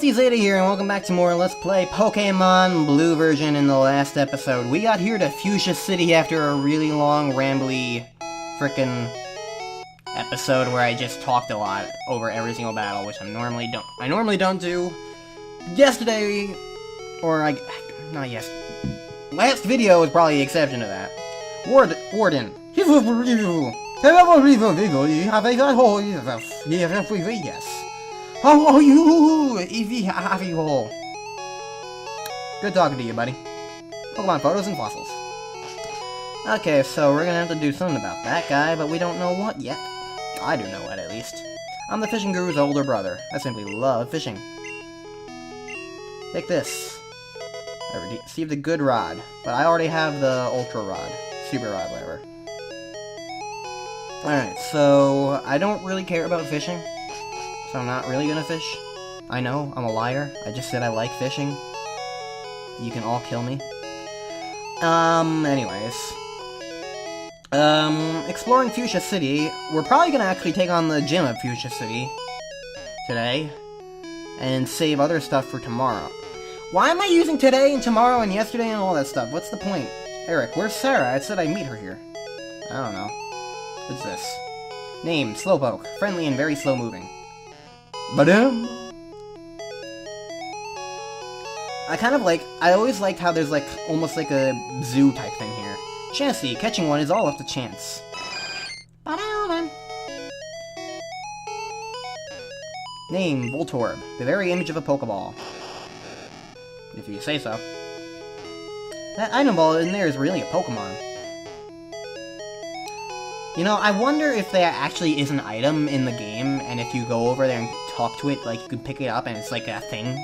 Ultizeta here, and welcome back to more Let's Play Pokémon Blue version. In the last episode, we got here to Fuchsia City after a really long, rambly, frickin' episode where I just talked a lot over every single battle, which I normally don't do. Yesterday, not yesterday. Last video was probably the exception to that. Warden. Yes. Oh, you, Evie, hole. Good talking to you, buddy. Pokemon photos and fossils. Okay, so we're gonna have to do something about that guy, but we don't know what yet. I do know what, at least. I'm the fishing guru's older brother. I simply love fishing. Take this. I received a good rod, but I already have the ultra rod. Super rod, whatever. Alright, so I don't really care about fishing. So I'm not really gonna fish. I know, I'm a liar. I just said I like fishing. You can all kill me. Anyways. Exploring Fuchsia City. We're probably gonna actually take on the gym of Fuchsia City today. And save other stuff for tomorrow. Why am I using today and tomorrow and yesterday and all that stuff? What's the point? Eric, where's Sarah? I said I'd meet her here. I don't know. What's this? Name, Slowpoke. Friendly and very slow moving. Badum! I always liked how there's almost like a zoo type thing here. Chansey, catching one is all up to chance. Badum! Name, Voltorb, the very image of a Pokeball. If you say so. That item ball in there is really a Pokemon. You know, I wonder if there actually is an item in the game, and if you go over there and talk to it, you can pick it up and it's like a thing.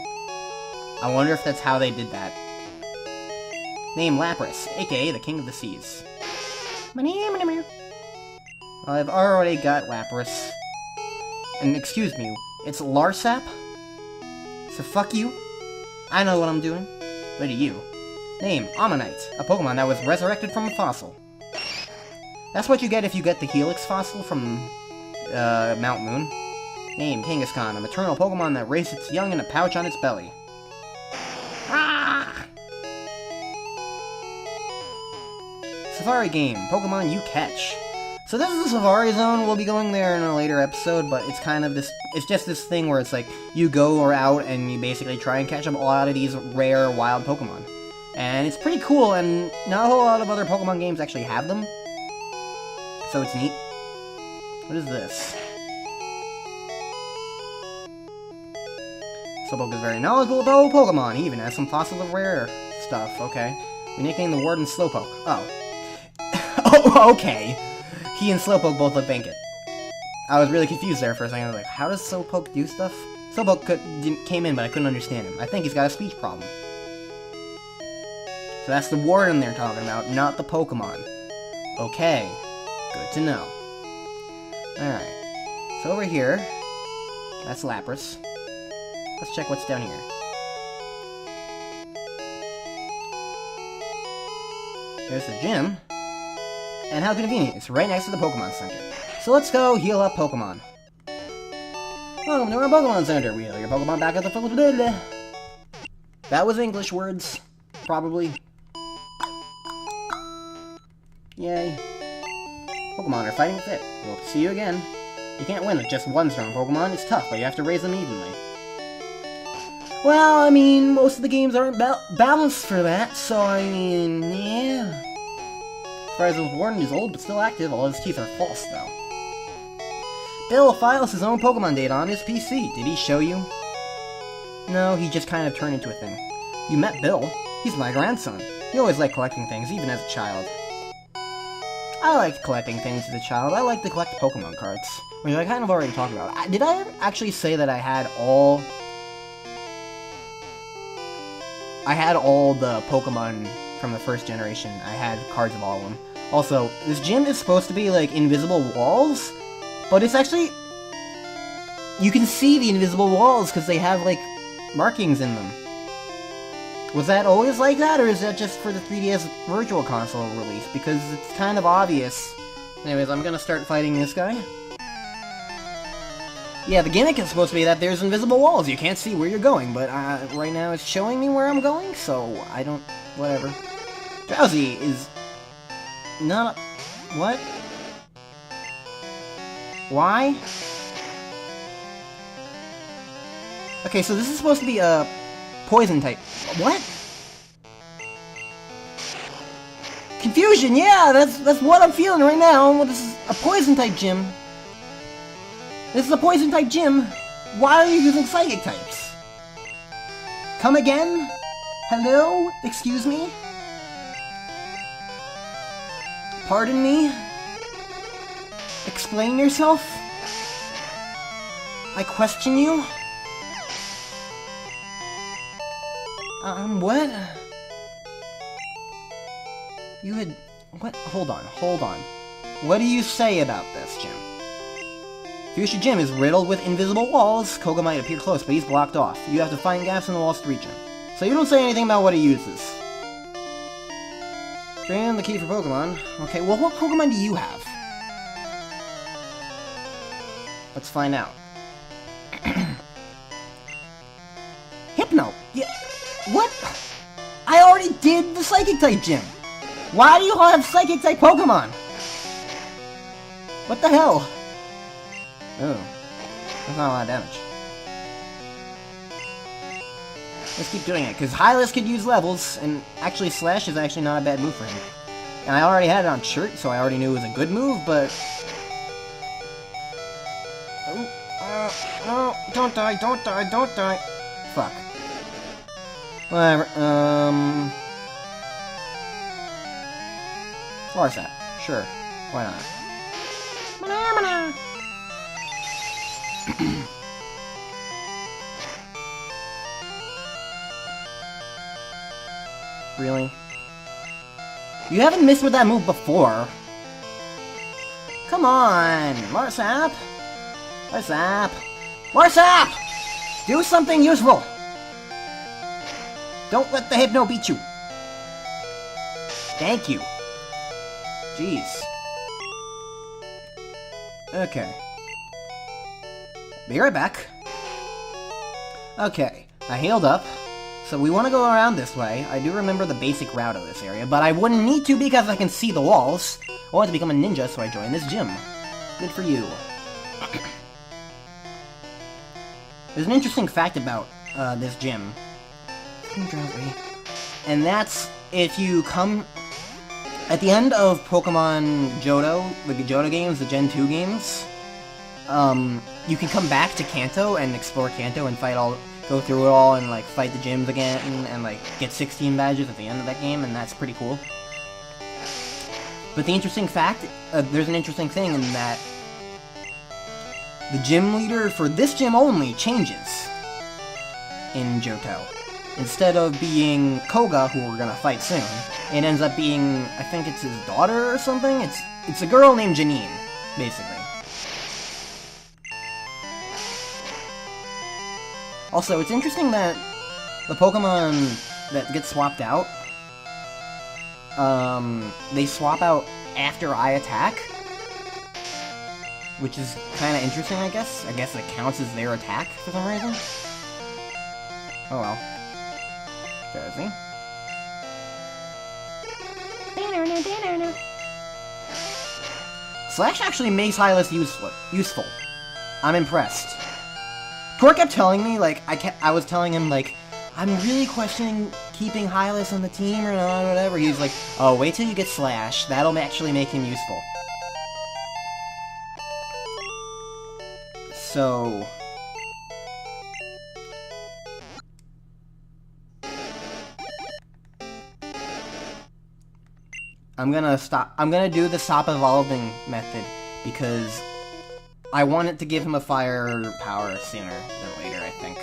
I wonder if that's how they did that. Name, Lapras, aka the King of the Seas. I've already got Lapras. And excuse me, it's Larsap? So fuck you. I know what I'm doing. What are you? Name, Ammonite, a Pokemon that was resurrected from a fossil. That's what you get if you get the Helix fossil from, Mount Moon. Name, Kangaskhan, a maternal Pokemon that raised its young in a pouch on its belly. Ah! Safari game, Pokemon you catch. So this is the Safari Zone. We'll be going there in a later episode, but it's kind of this, it's just this thing where it's like, you go out and you basically try and catch up a lot of these rare wild Pokemon. And it's pretty cool, and not a whole lot of other Pokemon games actually have them. So it's neat. What is this? Slowpoke is very knowledgeable about Pokemon. He even has some fossils of rare stuff. Okay. We nicknamed the Warden Slowpoke. Oh. Oh, okay. He and Slowpoke both look vacant. I was really confused there for a second. I was like, how does Slowpoke do stuff? Slowpoke came in, but I couldn't understand him. I think he's got a speech problem. So that's the Warden they're talking about, not the Pokemon. Okay. Good to know. Alright. So over here, that's Lapras. Let's check what's down here. There's the gym. And how convenient, it's right next to the Pokemon Center. So let's go heal up Pokemon. Welcome to our Pokemon Center. We heal your Pokemon back at the... That was English words. Probably. Yay. Pokemon are fighting fit. We'll see you again. You can't win with just one strong Pokemon. It's tough, but you have to raise them evenly. Well, I mean, most of the games aren't balanced for that, so I mean, yeah. As far as the Warden is old but still active, all his teeth are false, though. Bill files his own Pokemon data on his PC. Did he show you? No, he just kind of turned into a thing. You met Bill. He's my grandson. He always liked collecting things, even as a child. I liked collecting things as a child. I like to collect Pokemon cards, which I kind of already talked about. Did I actually say that I had all the Pokemon from the first generation? I had cards of all of them. Also, this gym is supposed to be, invisible walls, but it's actually... You can see the invisible walls because they have, markings in them. Was that always like that, or is that just for the 3DS Virtual Console release? Because it's kind of obvious. Anyways, I'm gonna start fighting this guy. Yeah, the gimmick is supposed to be that there's invisible walls. You can't see where you're going, but right now it's showing me where I'm going, so I don't... whatever. Drowsy is... not... what? Why? Okay, so this is supposed to be a poison type. What? Confusion, yeah, that's what I'm feeling right now. This is a poison type gym. This is a poison type gym. Why are you using psychic types? Come again? Hello? Excuse me? Pardon me? Explain yourself? I question you? What? You had... what? Hold on. What do you say about this, Jim? Fuchsia Gym is riddled with invisible walls. Koga might appear close, but he's blocked off. You have to find gaps in the walls to reach him. So you don't say anything about what he uses. Drain the key for Pokemon. Okay, well, what Pokemon do you have? Let's find out. Hypno! Yeah. What? I already did the Psychic-type gym! Why do you all have Psychic-type Pokemon? What the hell? Oh. That's not a lot of damage. Let's keep doing it, because Hylas could use levels, and actually Slash is actually not a bad move for him. And I already had it on Shirt, so I already knew it was a good move, but... oh, don't die. Fuck. Whatever, Larsa. Sure. Why not? Really? You haven't missed with that move before. Come on! Marsap! Do something useful! Don't let the Hypno beat you! Thank you! Jeez. Okay. Be right back. Okay, I healed up. So we want to go around this way. I do remember the basic route of this area, but I wouldn't need to because I can see the walls. I wanted to become a ninja, so I joined this gym. Good for you. There's an interesting fact about this gym. And that's if you come... at the end of Pokemon Johto, like the Johto games, the Gen 2 games, you can come back to Kanto and explore Kanto and go through it all and like fight the gyms again and like get 16 badges at the end of that game, and that's pretty cool. But the interesting fact, there's an interesting thing in that the gym leader for this gym only changes in Johto. Instead of being Koga, who we're gonna fight soon, it ends up being, I think it's his daughter or something? It's a girl named Janine, basically. Also, it's interesting that the Pokemon that get swapped out, they swap out after I attack, which is kind of interesting, I guess. I guess it counts as their attack for some reason. Oh well. Jersey. Slash actually makes Hylas useful. I'm impressed. Tor kept telling me, like, I was telling him, like, I'm really questioning keeping Hylas on the team or not, or whatever. He's like, oh, wait till you get Slash. That'll actually make him useful. So... I'm gonna do the stop evolving method, because I want it to give him a fire power sooner than later, I think.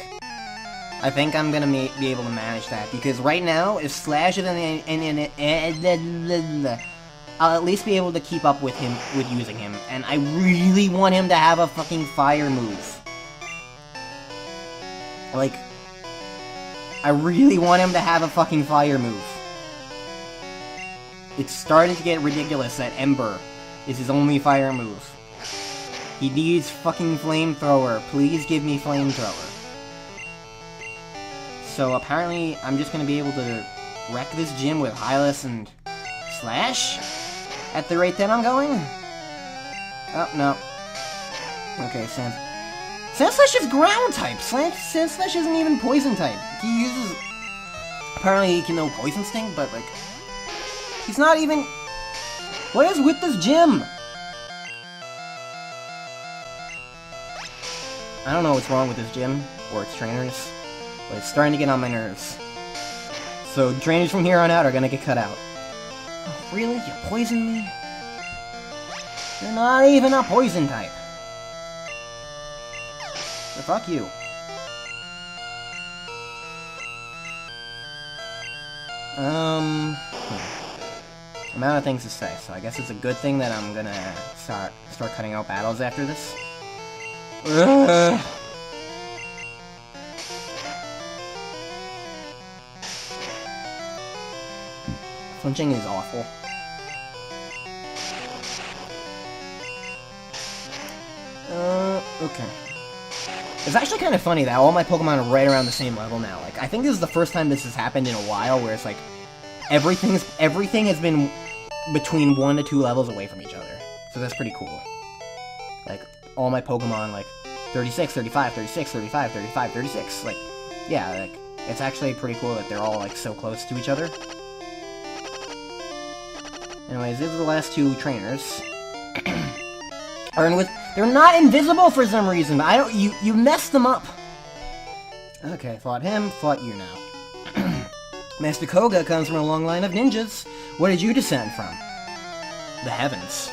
I think I'm gonna be able to manage that, because right now, if Slash is I'll at least be able to keep up with him, with using him, and I really want him to have a fucking fire move. Like, I really want him to have a fucking fire move. It's starting to get ridiculous that Ember is his only fire move. He needs fucking flamethrower. Please give me flamethrower. So apparently, I'm just gonna be able to wreck this gym with Hylas and Slash? At the rate that I'm going? Oh, no. Okay, Sand Slash is ground type! Sand Slash isn't even poison type. He uses... Apparently he can know Poison Sting, but like... He's not even... What is with this gym? I don't know what's wrong with this gym, or its trainers, but it's starting to get on my nerves. So trainers from here on out are gonna get cut out. Oh, really? You poisoned me? You're not even a poison type. So fuck you. I'm out of things to say, so I guess it's a good thing that I'm gonna start cutting out battles after this. Ugh. Flinching is awful. Okay. It's actually kind of funny that all my Pokemon are right around the same level now. Like, I think this is the first time this has happened in a while, where it's like, everything has been between 1 to 2 levels away from each other. So that's pretty cool. Like, all my Pokemon, like, 36, 35, 36, 35, 35, 36. Like, yeah, like, it's actually pretty cool that they're all, like, so close to each other. Anyways, these are the last 2 trainers. They're not invisible for some reason. You messed them up. Okay, fought him, fought you now. Master Koga comes from a long line of ninjas. Where did you descend from? The heavens.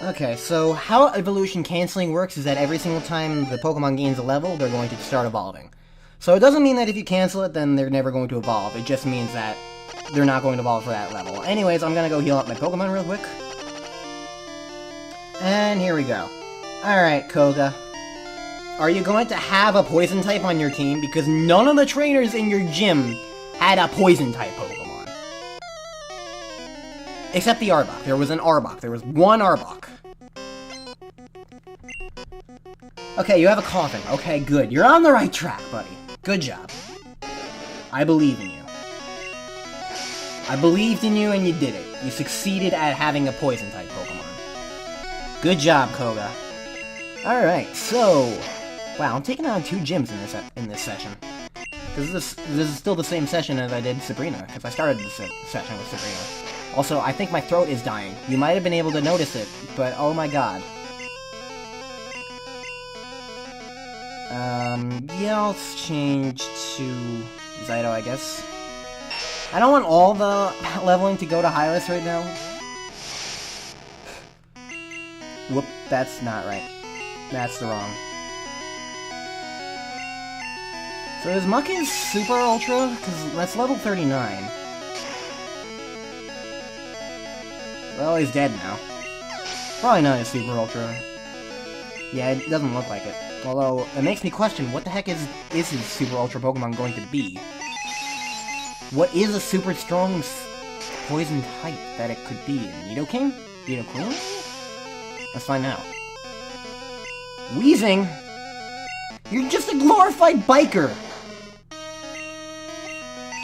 Okay, so how evolution canceling works is that every single time the Pokemon gains a level, they're going to start evolving. So it doesn't mean that if you cancel it, then they're never going to evolve. It just means that they're not going to evolve for that level. Anyways, I'm gonna go heal up my Pokemon real quick. And here we go. Alright, Koga. Are you going to have a poison type on your team? Because none of the trainers in your gym had a poison type Pokemon. Except the Arbok. There was an Arbok. There was one Arbok. Okay, you have a Coffin. Okay, good. You're on the right track, buddy. Good job. I believe in you. I believed in you and you did it. You succeeded at having a poison type Pokemon. Good job, Koga. Alright, so... Wow, I'm taking on 2 gyms in this session. Because this is still the same session as I did Sabrina, because I started this session with Sabrina. Also, I think my throat is dying. You might have been able to notice it, but oh my god. Yeah, let's change to Zyto, I guess. I don't want all the leveling to go to Hylas right now. Whoop, that's not right. That's the wrong. So is Muck is Super Ultra? Because that's level 39. Well, he's dead now. Probably not a Super Ultra. Yeah, it doesn't look like it. Although, it makes me question, what the heck is his Super Ultra Pokemon going to be? What is a super strong poison type that it could be? Nidoking? Nidoqueen? Let's find out. Wheezing? You're just a glorified biker!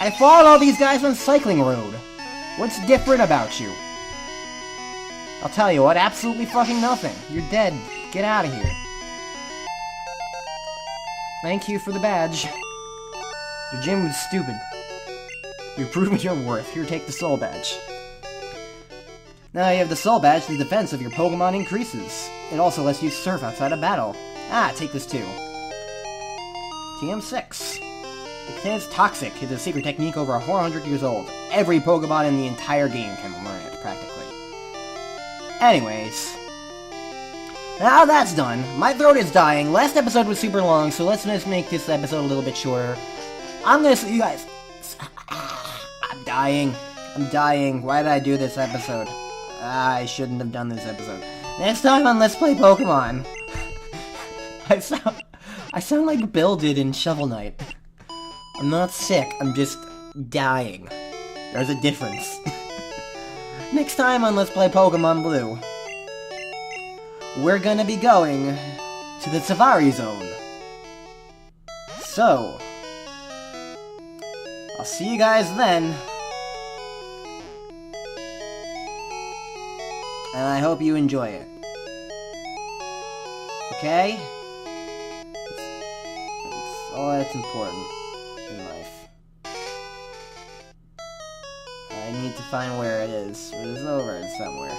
I followed all these guys on Cycling Road. What's different about you? I'll tell you what, absolutely fucking nothing. You're dead. Get out of here. Thank you for the badge. Your gym was stupid. You've proven your worth. Here, take the Soul Badge. Now you have the Soul Badge, the defense of your Pokemon increases. It also lets you surf outside of battle. Ah, take this too. TM6. It contains Toxic. It's a secret technique over 400 years old. Every Pokemon in the entire game can learn it, practically. Anyways. Now that's done. My throat is dying. Last episode was super long, so let's just make this episode a little bit shorter. I'm gonna see you guys. I'm dying. I'm dying. Why did I do this episode? I shouldn't have done this episode. Next time on Let's Play Pokemon. I sound like Bill did in Shovel Knight. I'm not sick, I'm just dying. There's a difference. Next time on Let's Play Pokemon Blue. we're gonna be going to the Safari Zone. So, I'll see you guys then. And I hope you enjoy it. Okay? That's all that's important in life. I need to find where it is. It is over somewhere.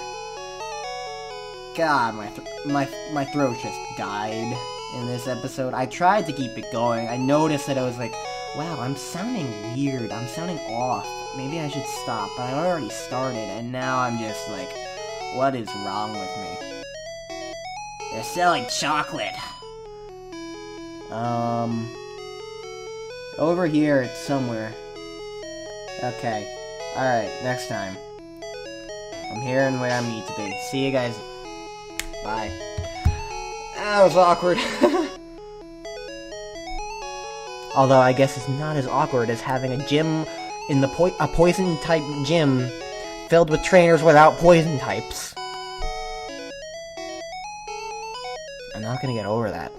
God, my throat just died in this episode. I tried to keep it going. I noticed that I was like, wow, I'm sounding weird. I'm sounding off. Maybe I should stop. But I already started, and now I'm just like, what is wrong with me? They're selling chocolate. Over here, it's somewhere. Okay. Alright, next time. I'm here and where I need to be. See you guys. Bye. That was awkward. Although, I guess it's not as awkward as having a gym in the a poison-type gym filled with trainers without poison types. I'm not gonna get over that.